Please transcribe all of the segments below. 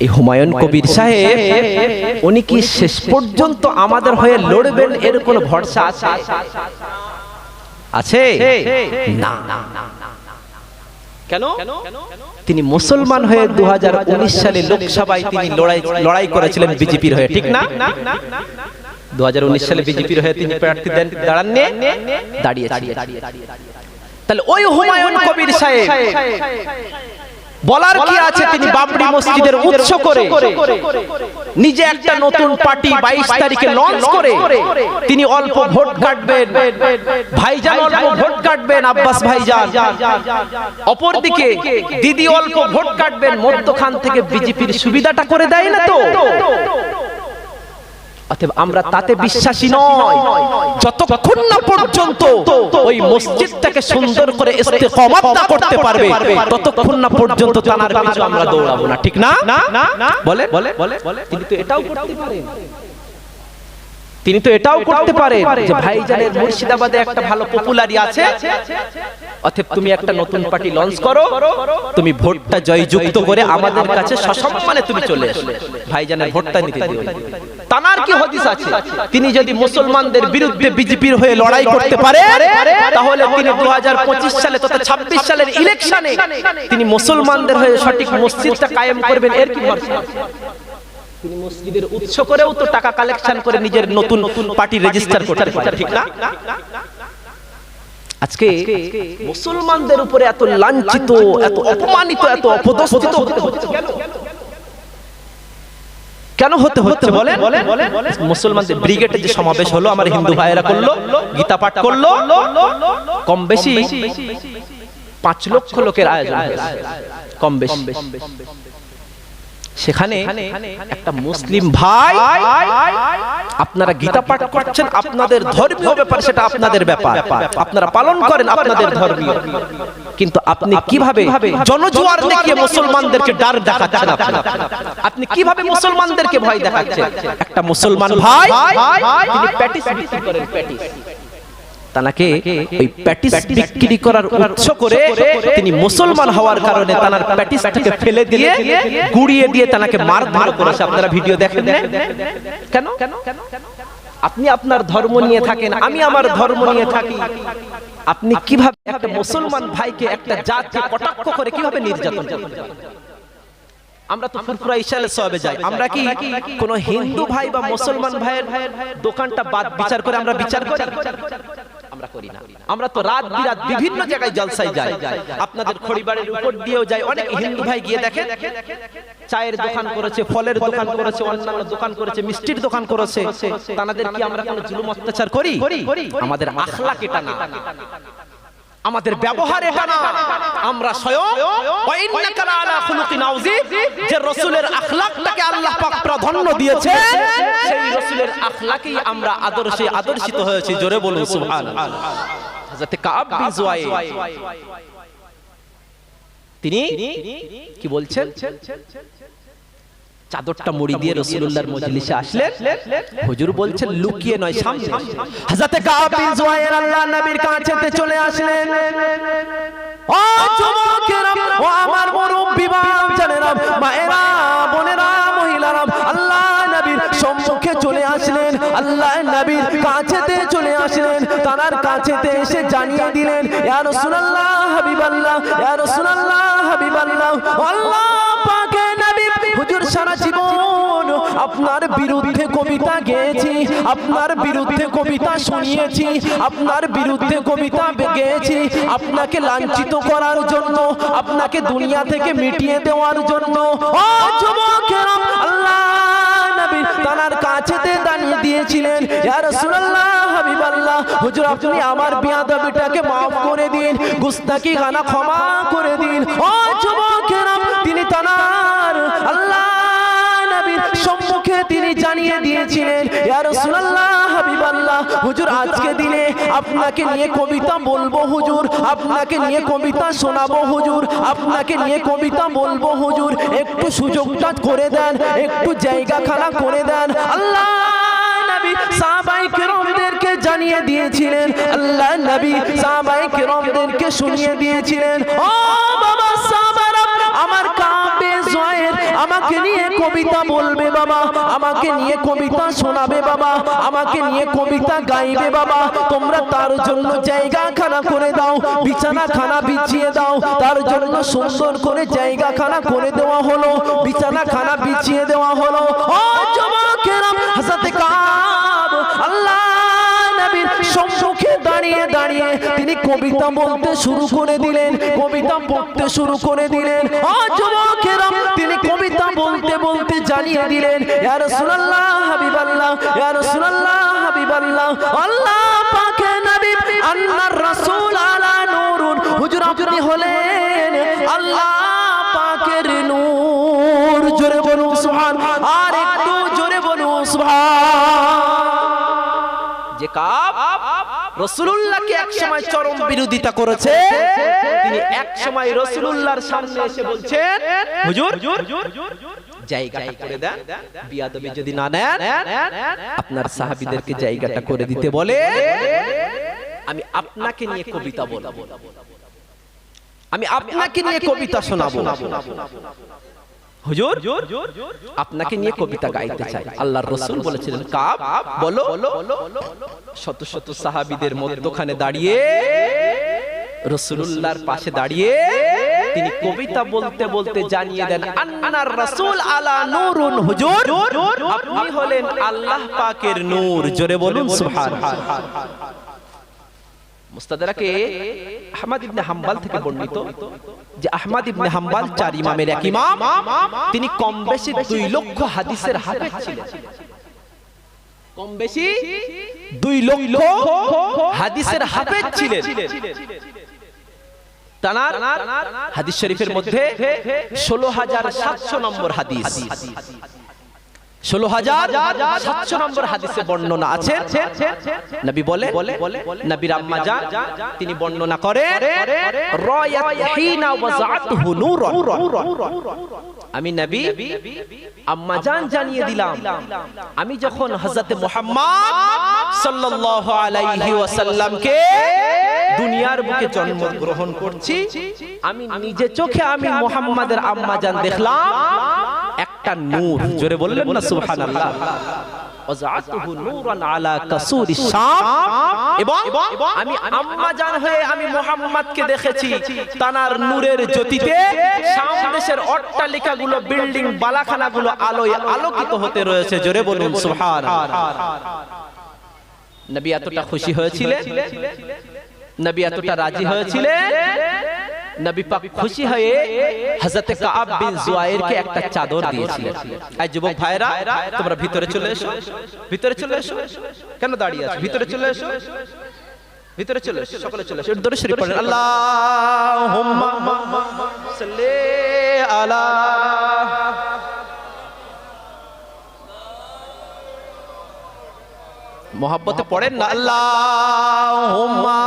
এই হুমায়ুন কবির সাহেব উনি কি শেষ পর্যন্ত আমাদের হয়ে লড়বেন এর কোনো ভরসা আছে? আছে না। কেন? তিনি মুসলমান হয়ে 2019 সালে লোকসভায় তিনি লড়াই করেছিলেন বিজেপির হয়ে, ঠিক না? 2019 সালে বিজেপির হয়ে তিনি প্রার্থী দাঁড়াননি, দাঁড়িয়েছিলেন। তাহলে ওই হুমায়ুন কবির সাহেব বলার কি আছে? তিনি বাবরি মসজিদের উৎস করে নিজে একটা নতুন পার্টি 22 তারিখে লঞ্চ করে তিনি অল্প ভোট কাটবেন, ভাইজান অল্প ভোট কাটবেন, আব্বাস ভাইজান। অপরদিকে দিদি অল্প ভোট কাটবেন, মধ্যখান থেকে বিজেপির সুবিধাটা করে দেয় না তো? অতএব আমরা তাতে বিশ্বাসী নয়। যতক্ষণ না পর্যন্ত ওই মসজিদটাকে সুন্দর করে ইস্তেকামত না করতে পারবে ততক্ষণ না পর্যন্ত তানার পিছু আমরা দৌড়াবো না, ঠিক না? বলে তিনি তো এটাও করতে পারেন, তিনি তো এটাও করতে পারেন যে ভাইজানের মুর্শিদাবাদে একটা ভালো পপুলারি আছে, অতএব তুমি একটা নতুন পার্টি লঞ্চ করো, তুমি ভোটটা জয়যুক্ত করে আমাদের কাছে সসম্মানে তুমি চলে এসো, ভাইজানের ভোটটা নিতে দিও। তানার কি হাদিস আছে? তিনি যদি মুসলমানদের বিরুদ্ধে বিজেপির হয়ে লড়াই করতে পারে তাহলে তিনি 2025 সালে তথা 26 সালের ইলেকশনে তিনি মুসলমানদের হয়ে সঠিক মসজিদটা কায়েম করবেন, এর কি ভরসা? তিনি মসজিদের উৎস করেও তো টাকা কালেকশন করে নিজের নতুন পার্টি রেজিস্টার করতে পারে, ঠিক না? আজকে মুসলমানদের উপরে এত লাঞ্ছিত, এত অপমানিত, এত অপদস্থিত হচ্ছে কেন হতে হচ্ছে বলেন? মুসলমানদের ব্রিগেডের যে সমাবেশ হলো, আমার হিন্দু ভাইয়েরা করলো, গীতা পাঠ করলো, কম বেশি 5 লক্ষ লোকের আয়োজন হয়েছে, কম বেশি। সেখানে একটা মুসলিম ভাই, আপনারা গীতা পাঠ করছেন, আপনাদের ধর্মীয় ব্যাপার, সেটা আপনাদের ব্যাপার, আপনারা পালন করেন আপনাদের ধর্মীয়, কিন্তু আপনি কিভাবে জনজোয়ার দেখিয়ে মুসলমানদেরকে ডর দেখাচ্ছেন? আপনি কিভাবে মুসলমানদেরকে ভয় দেখাচ্ছেন? একটা মুসলমান ভাই তিনি প্যাটিস বিক্রি করেন, প্যাটিস, তানাকে ওই প্যাটিস বিক্রি করার উৎস করে তিনি মুসলমান হওয়ার কারণে তানার প্যাটিসটাকে ফেলে দিয়ে গুড়িয়ে দিয়ে তানাকে মারধর করেছে। আপনারা ভিডিও দেখেন না? কেন? আপনি আপনার ধর্ম নিয়ে থাকেন, আমি আমার ধর্ম নিয়ে থাকি, আপনি কিভাবে একটা মুসলমান ভাইকে, একটা জাতকে কটাক্ষ করে কিভাবে নির্যাতন করেন? আমরা তো ফুরফুরা ইশালে সওয়াবে যাই, আমরা কি কোন হিন্দু ভাই বা মুসলমান ভাইয়ের দোকানটা বাদ বিচার করে আমরা বিচার করি? আমরা করি না। আমরা তো রাত বিরাত বিভিন্ন জায়গায় জলসায় যাই, আপনাদের খড়িবাড়ির উপর দিয়েও যাই, অনেক হিন্দু ভাই গিয়ে দেখেন চায়ের দোকান করেছে, ফলের দোকান করেছে, অন্যান্য দোকান করেছে, মিষ্টির দোকান করেছে, তাদের কি আমরা কোনো জুলুম অত্যাচার করি? আমাদের আখলাক এটা না, আমাদের ব্যবহার এটা না। আমরা স্বয়ং ওয়া ইন্নাকা আলা খুলুকিন আযীম, যে রাসূলের আখলাকটাকে আল্লাহ পাক প্রাধান্য দিয়েছে, সেই রাসূলের আখলাকেই আমরা আদর্শে আদর্শিত হয়েছি। জোরে বলুন সুবহানাল্লাহ। হযরত কাব বিন জুয়াইর তিনি কি বলছেন? চাদরটা মুড়ি দিয়ে রাসূলুল্লাহর মজলিসে আসলেন, হুজুর বলছেন লুকিয়ে নয়, সামনে। হযরত কাব বিন জুয়াইর আল্লাহর নবীর কাছেতে চলে আসলেন। ও যুবকেরা, ও আমার মুরব্বি বাচ্চারা, মায়েরা, বোনেরা, মহিলারা, আল্লাহর নবীর সম্মুখে চলে আসলেন, আল্লাহর নবীর কাছেতে চলে আসলেন, তার কাছেতে এসে জানিয়ে দিলেন, ইয়া রাসূলুল্লাহ হাবিবাল্লাহ, ইয়া রাসূলুল্লাহ হাবিবাল্লাহ, আল্লাহ পাকের নবী হুজুর সারা জীবন আপনার বিরুদ্ধে কবিতা গেয়েছি, আপনার বিরুদ্ধে কবিতা শুনিয়েছি, আপনার বিরুদ্ধে কবিতা গেয়েছি, আপনাকে লাঞ্ছিত করার জন্য, আপনাকে দুনিয়া থেকে মিটিয়ে দেওয়ার জন্য। ও যুবকেরা, আল্লাহ নবী তার কাছেতে দাঁড়িয়ে দিয়েছিলেন, ইয়া রাসূলুল্লাহ হাবিবাল্লাহ, হুজুর আপনি আমার বিয়াদবিটাকে maaf করে দিন, গুস্তাকি গানা ক্ষমা করে দিন। ও যুবকেরা, তিনি তার আল্লাহ নবীর সম্মুখে তিনি জানিয়ে দিয়েছিলেন, ইয়া রাসূলুল্লাহ হাবিবাল্লাহ, হুজুর আজকে দিনে আপনাকে নিয়ে কবিতা বলবো হুজুর, আপনাকে নিয়ে কবিতা শোনাবো হুজুর, আপনাকে নিয়ে কবিতা বলবো হুজুর, একটু সুযোগটা করে দেন, একটু জায়গা খানা করে দেন। আল্লাহ নবী সাহাবায়ে কেরামদেরকে জানিয়ে দিয়েছিলেন, আল্লাহ নবী সাহাবায়ে কেরামদেরকে শুনিয়ে দিয়েছিলেন, ও বাবা সাহাবারা, আমার কাব বিন জুয়াইর আমাকে নিয়ে কবিতা বলবে বাবা, আমাকে নিয়ে কবিতা শোনাবে বাবা, আমাকে নিয়ে কবিতা গাইবে বাবা, তোমরা তার জন্য জায়গা খানা করে দাও, বিছানা খানা বিছিয়ে দাও। তার জন্য সুন্দর করে জায়গা খানা করে দেওয়া হলো, বিছানা খানা বিছিয়ে দেওয়া হলো। ও যুবকেরা, হযরত কাব আল্লাহ নবীর সম্মুখে দাঁড়িয়ে দাঁড়িয়ে তিনি কবিতা বলতে শুরু করে দিলেন, কবিতা পড়তে শুরু করে দিলেন। ও যুবকেরা, তিনি কবিতা বলতে বলতে জানিয়ে দিলেন, ইয়া রাসূলুল্লাহ হাবিবাল্লাহ, ইয়া রাসূলুল্লাহ হাবিবাল্লাহ, আল্লাহ পাকের নবী আন্নার রাসূল আলা নূরুন, হুজুর আপনি হলেন আল্লাহ পাকের নূর। জোরে বলুন সুবহান, আর একটু জোরে বলুন সুবহান। যে কাব রাসূলুল্লাহকে এক সময় চরম বিরোধিতা করেছে, তিনি এক সময় রাসূলুল্লাহর সামনে এসে বলছেন, হুজুর জায়গাটা করে দেন, বিয়াদবি যদি না নেন আপনার সাহাবীদেরকে জায়গাটা করে দিতে বলে, আমি আপনাকে নিয়ে কবিতা বলবো, আমি আপনাকে নিয়ে কবিতা শোনাবো। হুজুর আপনাকে নিয়ে কবিতা গাইতে চাই। আল্লাহর রাসূল বলেছিলেন, কাব বলো। শত শত সাহাবীদের মধ্যখানে দাঁড়িয়ে, রাসূলুল্লাহর পাশে দাঁড়িয়ে তিনি কবিতা বলতে বলতে জানিয়ে দেন, আন্নার রাসূল আলা নূরুন, হুজুর আপনি হলেন আল্লাহ পাকের নূর। জোরে বলুন সুবহানাল্লাহ। মুস্তাদরাকে আহমদ ইবনে হাম্বল থেকে বর্ণিত যে আহমদ ইবনে হাম্বল চার ইমামের এক ইমাম, তিনি কম বেশি 2 লক্ষ হাদিসের হাফেজ ছিলেন। কম বেশি 2 লক্ষ হাদিসের হাফেজ ছিলেন। তানার হাদিস শরীফের মধ্যে 16700 নম্বর হাদিস, 16700 নম্বর হাদিসে বর্ণনা আছে। নবী বলে, নবীর আম্মা জান তিনি বর্ণনা করেন, রায়াত হিনা ওয়াজাতুহু নূরান, আমি নবী আম্মা জান জানিয়ে দিলাম, আমি যখন হযরত মুহাম্মদ সাল্লাল্লাহু আলাইহি ওয়াসাল্লামকে দুনিয়ার বুকে জন্মগ্রহণ করছি, আমি নিজে চোখে আমি মুহাম্মাদের আম্মা জান দেখলাম একটা নূর। জোরে বললেন না সুবহানাল্লাহ। ওয়াজাতুহু নূরান আলা কাসুরিশ শাম, এবং আমি আম্মা জান হয়ে আমি মুহাম্মদকে দেখেছি তানার নূরের জ্যোতিতে শাম দেশের অট্টালিকাগুলো, বিল্ডিং, বালাখানাগুলো আলোয় আলোকিত হতে রয়েছে। জোরে বলুন সুবহানাল্লাহ। নবী এতটা খুশি হয়েছিলেন, নবী এতটা রাজি হয়েছিলেন, নবী পাক খুশি হয়ে হযরত কাব বিন জুয়াইরকে একটা চাদর দিয়েছিলেন। এই যুবক ভাইরা, তোমরা ভিতরে চলে এসো, ভিতরে চলে এসো। কেন দাঁড়িয়ে আছো? ভিতরে চলে এসো, ভিতরে চলে এসো, সকলে চলে এসো। দরুদ শরীফ পড়েন, আল্লাহুম্মা সাল্লি আলা, মোহাব্বতে পড়েন না, আল্লাহুম্মা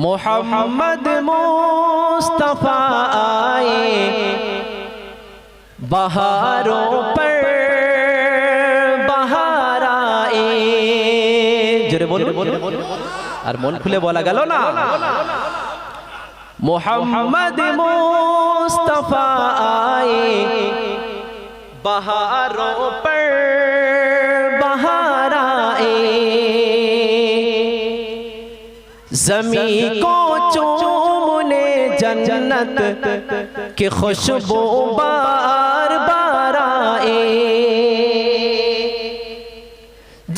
मोहम्मद मुस्तफा आए बहारों पर बहार आए। जोरे बोलो, और मन खुले बोला गलो ना। मोहम्मद मुस्तफा आए बहारों पर बहार आए, ज़मीं को चूमने जन्नत की खुशबू बार बार आए,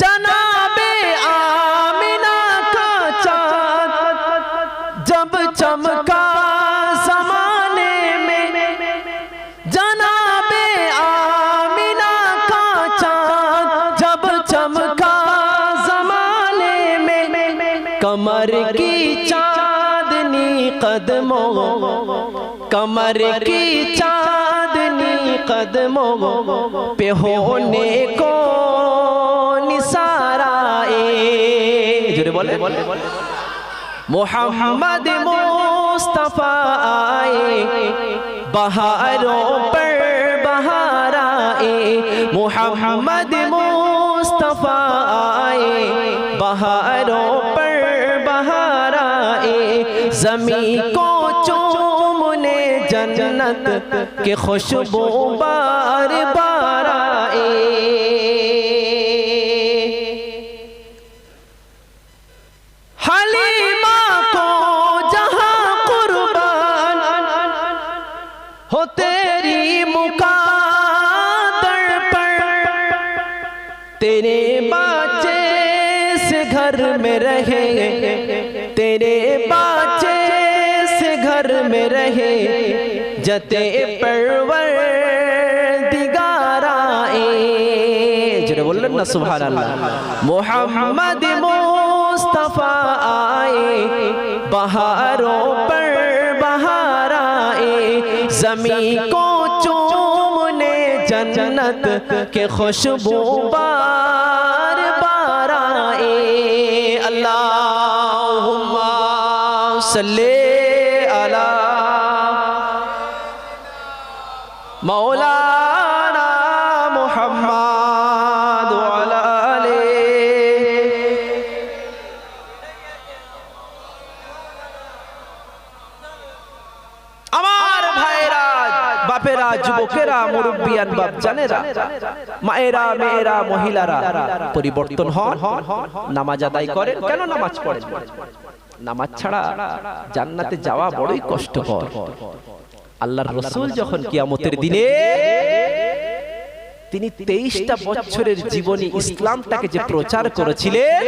जनाबे आमिना का चाँद जब चमका ज़माने में, जनाबे आमिना का चाँद जब चमका ज़माने में, कमर की चांदनी कदमों, कमर की चांदनी कदमों पे होने को निसार आए। जोरे बोले, मोहम्मद मुस्तफा आए बहारों पर मोहम्मद मुस्तफा आए, बहारों पर बहार आए, ज़मीं को चूमने जन्नत के खुशबू बार बार आए। हलीमा को जहां कुर्बान हो तेरी मुकादर पर, तेरे बच्चे से घर में रहे, तेरे बच्चे से घर में रहे, जते परवरदिगार आए। जरा बोलें ना सुभान अल्लाह। मोहम्मद मुस्तफा आए, बहारों पर बहार आए, ज़मीं को चूमने जन्नत के खुशबू बार बार आए। अल्लाहुम्मा सल्ले अला मौलाना मुहम्मद व अला आले। আমার ভাইরা, বাপেরা, যুবকেরা, মুরব্বিয়ান, বাপ জানেরা, মায়েরা, মেয়েরা, মহিলারা পরিবর্তন হন, নামাজ আদায় করেন। কেন নামাজ পড়েন? নামাজ ছাড়া জান্নাতে যাওয়া বড়ই কষ্টকর। আল্লাহর রাসূল যখন কিয়ামতের দিনে তিনি 23টা বছরের জীবনী ইসলামটাকে যে প্রচার করেছিলেন,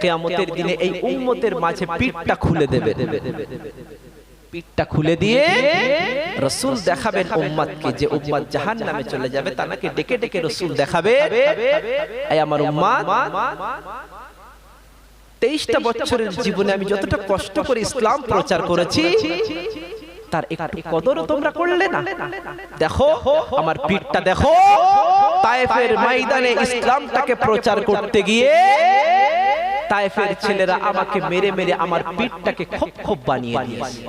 কিয়ামতের দিনে এই উম্মতের মাঝে পিঠটা খুলে দেবে। পিঠটা খুলে দিয়ে রাসূল দেখাবেন উম্মতকে, যে উম্মত জাহান্নামে চলে যাবে তাকে ডেকে ডেকে রাসূল দেখাবে, এই আমার উম্মত 23টা বছরের জীবনে আমি যতটা কষ্ট করে ইসলাম প্রচার করেছি তার একটু কদরও তোমরা করলে না। দেখো আমার পিঠটা দেখো, তায়েফের ময়দানে ইসলামটাকে প্রচার করতে গিয়ে তায়েফের ছেলেরা আমাকে মেরে মেরে আমার পিঠটাকে খোপ খোপ বানিয়ে দিয়েছে।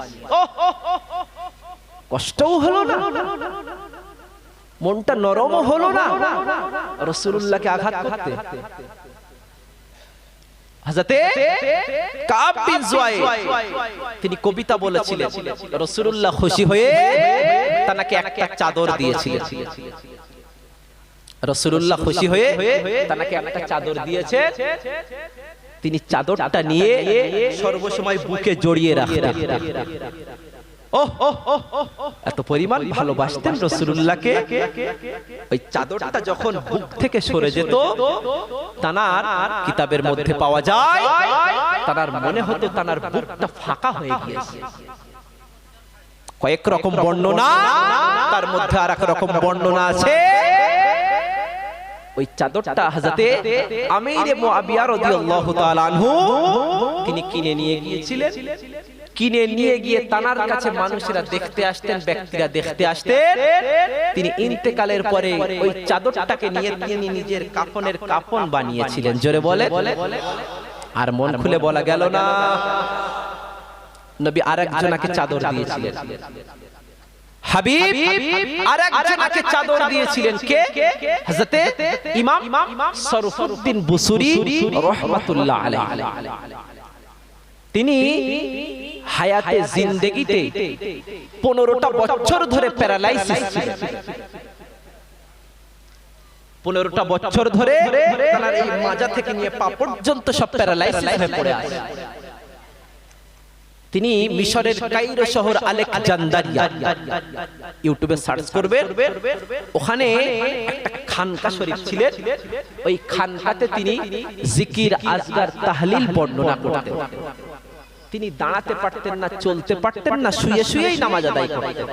কষ্টও হলো না, মনটা নরমও হলো না রাসূলুল্লাহকে আঘাত করতে। হযরতে কাব বিন জুয়াই তিনি কবিতা বলেছিলেন, রাসূলুল্লাহ খুশি হয়ে তাকে একটা চাদর দিয়েছিলেন। রাসূলুল্লাহ খুশি হয়ে তাকে একটা চাদর দিয়েছে, তিনি চাদরটা নিয়ে সর্বসময় বুকে জড়িয়ে রাখতেন। এত পরিমাণ ভালোবাসতেন রাসূলুল্লাহকে। ওই চাদরটা যখন বুক থেকে সরে যেত, তানার কিতাবের মধ্যে পাওয়া যায়, তানার মনে হতো তানার বুকটা ফাঁকা হয়ে গিয়েছে। কয়েক রকম বর্ণনা, তার মধ্যে আর এক রকম বর্ণনা আছে ওই চাদরটা হযরতে আমির মুআবিয়া রাদিয়াল্লাহু তাআলা আনহু তিনি কিনে নিয়ে গিয়েছিলেন। কিনে নিয়ে গিয়ে তানার কাছে মানুষেরা দেখতে আসতেন, ব্যক্তিরা দেখতে আসতেন। তিনি ইন্তেকালের পরে ওই চাদরটাকে নিয়ে তিনি নিজের কাফনের কাফন বানিয়েছিলেন। জোরে বলে। আর মন খুলে বলা গেল না, নবী আরেকজনকে চাদর দিয়েছিলেন। হাবিব আরেকজনকে চাদর দিয়েছিলেন। কে? হযরতে ইমাম শরফুদ্দিন বুসুরি রাহমাতুল্লাহ আলাইহি। তিনি হায়াতে জিন্দেগিতে 15টা বছর ধরে প্যারালাইসিস ছিলেন। 15টা বছর ধরে তার এই মাজা থেকে নিয়ে পা পর্যন্ত সব প্যারালাইসিস হয়ে পড়ে আছে। তিনি মিশরের কায়রো শহর আলেকজান্দ্রিয়া, ইউটিউবে সার্চ করবেন, ওখানে একটা খানকা শরীফ ছিলেন। ওই খানকাতে তিনি জিকির, আজকার, তাহলিল বর্ণনা করতেন। তিনি দাঁড়াতে পারতেন না, চলতে পারতেন না, শুয়ে শুয়েই নামাজ আদায় করতেন।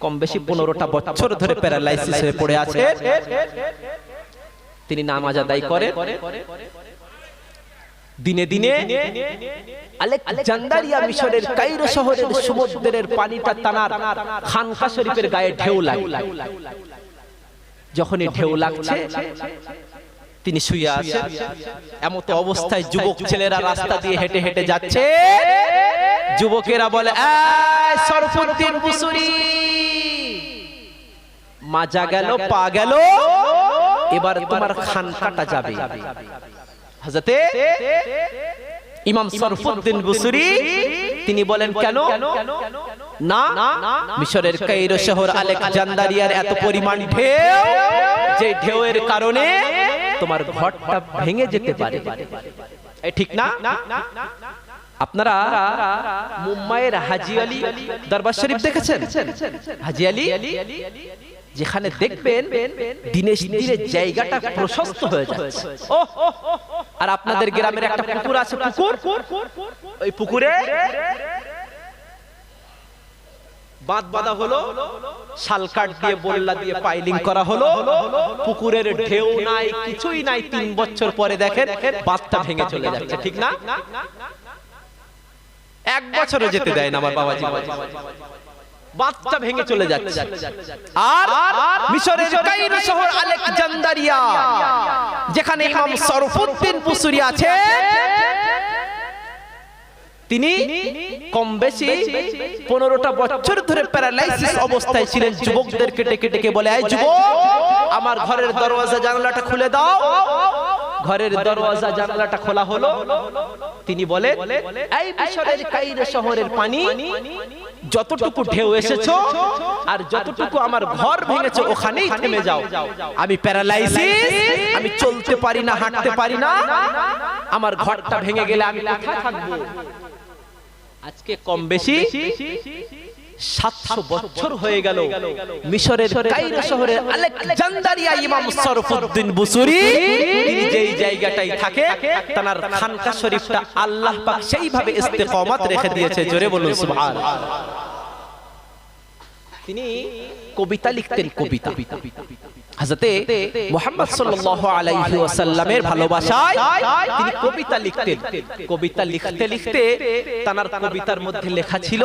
কম বেশি 15টা বছর ধরে প্যারালাইসিস হয়ে পড়ে আছে। তিনি নামাজ আদায় করেন। দিনে দিনে আলেকজান্দ্রিয়া মিশরের কায়রো শহরের সমুদ্রের পানিটা তানার খানকা শরীফের গায়ে ঢেউ লাগে। যখনই ঢেউ লাগছে তিনি শুয়ে আছেন। এমত অবস্থায় যুবক ছেলেরা রাস্তা দিয়ে হেঁটে হেঁটে যাচ্ছে। যুবকেরা বলে, এই শরফুদ্দিন বুসুরি, মাজা গেল, পা গেল, এবার তোমার খান কাটা যাবে। হযরতে ইমাম শরফুদ্দীন বুসরি তিনি বলেন কেন না, মিশরের কায়রো শহর আলেকজান্দ্রিয়ার এত পরিমাণ ঢেউ, যে ঢেউয়ের কারণে তোমার ঘরটা ভেঙে যেতে পারে। ঠিক না? আপনারা মুম্বাইয়ের হাজী আলী দরবার শরীফ দেখেছেন? হাজী আলী যেখানে দেখবেন দিনে দিনে জায়গাটা প্রশস্ত হয়ে যাচ্ছে। আর আপনাদের গ্রামের একটা পুকুর আছে, পুকুর, ওই পুকুরে বাঁধ বাঁধা হলো, শালকাঠ দিয়ে বল্লা দিয়ে পাইলিং করা হলো, পুকুরের ঢেউ নাই, কিছুই নাই। 3 বছর পরে দেখেন বাঁধটা ভেঙে চলে যাচ্ছে। ঠিক না? 1 বছরও যেতে দেয় না আমার বাবাজি, বাঁধটা ভেঙে চলে যাচ্ছে। আর মিশরের কায়রো শহর আলেকজান্দ্রিয়া, যেখানে ইমাম শরফুদ্দীন বুসরি আছে, তিনি কম বেশি 15টা বছর ধরে প্যারালাইসিস অবস্থায় ছিলেন। যুবকদেরকে ডেকে ডেকে বলে, এই যুবক, আমার ঘরের দরওয়াজা জানালাটা খুলে দাও। ঘরের দরওয়াজা জানালাটা খোলা হলো। তিনি বলে, এই মিশরের কায়রো শহরের পানি, যতটুকু ঢেউ এসেছো আর যতটুকু আমার ঘর ভেঙেছে ওখানেই থেমে যাও। আমি প্যারালাইসিস, আমি চলতে পারি না, হাঁটতে পারি না, আমার ঘরটা ভেঙে গেলে আমি কোথায় থাকবো? আজকে কম বেশি 700 বছর হয়ে গেল মিশরের কায়রো শহরের আলেকজান্দ্রিয়া ইমাম শরফুদ্দীন বুসরি তিনি যেই জায়গাটাই থাকে, তার খানকা শরীফটা আল্লাহ পাক সেইভাবে ইস্তেকামত রেখে দিয়েছে। জোরে বলুন সুবহানাল্লাহ। তিনি কবিতা লিখতেন, কবিতা। হযরতে মুহাম্মদ সাল্লাল্লাহু আলাইহি ওয়াসাল্লামের ভালোবাসায় তিনি কবিতা লিখতেন। কবিতা লিখতে লিখতে তার কবিতার মধ্যে লেখা ছিল,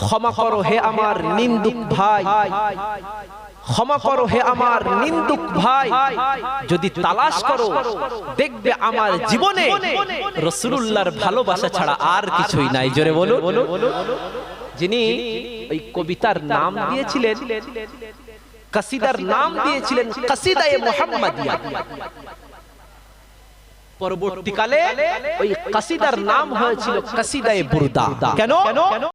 ক্ষমা করো হে আমার নিন্দুক ভাই, ক্ষমা করো হে আমার নিন্দুক ভাই, যদি তালাশ করো দেখবে আমার জীবনে রাসূলুল্লাহর ভালোবাসা ছাড়া আর কিছুই নাই। জোরে বলুন। যিনি ওই কবিতার নাম দিয়েছিলেন, কাসিদার নাম দিয়েছিলেন কাসিদায়ে মুহাম্মাদিয়া। পরবর্তীকালে ওই কাসিদার নাম হয়েছিল কাসিদায়ে বুরদা। কেন?